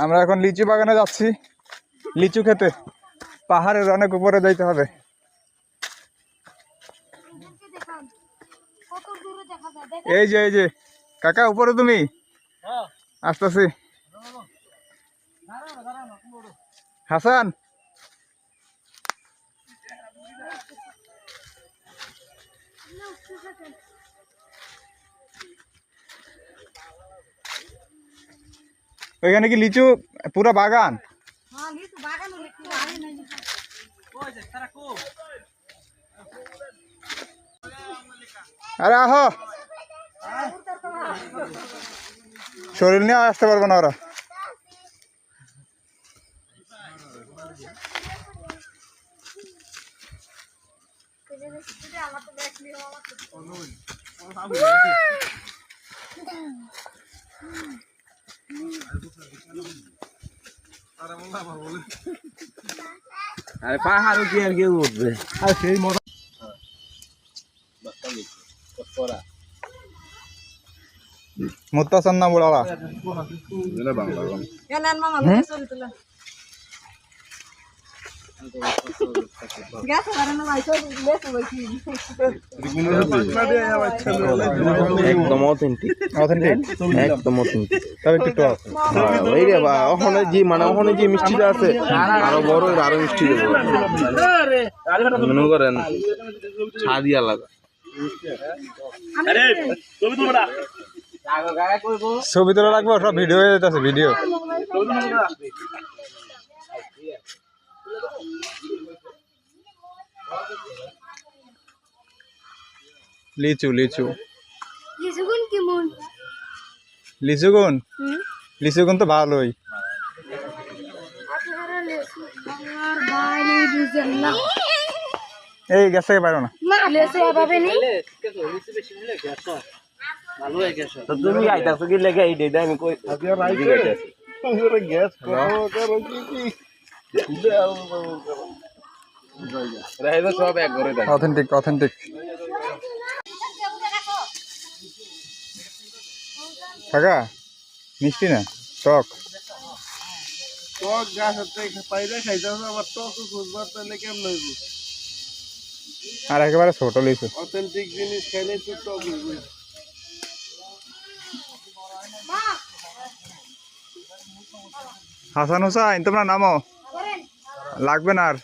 আমরা এখন লিচু বাগানে যাচ্ছি লিচু খেতে। পাহাড়ের অনেক উপরে যাইতে হবে। এই যে কাকা উপরে তুমি আসতেছি। হাসান ওইখানে কি লিচু পুরা বাগান? আরে আহ শরীর নিয়ে আসতে পারবো না ওরা। আরে পাহাড় কি আর কেউ উঠবে? আর সেই মজা মুত্তাসান না বুড়ালা একদম অথেন্টিক একদম অথেন্টিক। তবে একটু টক। ওই রে বা ওখানে যে মানে ওখানে যে মিষ্টিটা আছে আরো বড় আরো মিষ্টি দেবো মনে করেন ছাদি আলাদা। ছবি তোলা লাগবে সব ভিডিও হয়ে যেতেছে ভিডিও। লিচু লিচু লিচুগুন লিচুগুন তো ভালোই। এই গেছে পারো না তুমি আইতাছো কি লেগে এই ডেটা আমি কই সব এক ঘরে অথেন্টিক অথেন্টিক। কাকা মিষ্টি না টক? টক গাছ পাইলে খাইতাম আবার টক খুঁজবার তাহলে কেমন হইব? আর একেবারে ছোট লিচু। অথেন্টিক জিনিস খাইলে তো টক হইব। হাসান হুসাইন তোমরা নামো লাগবে না আর।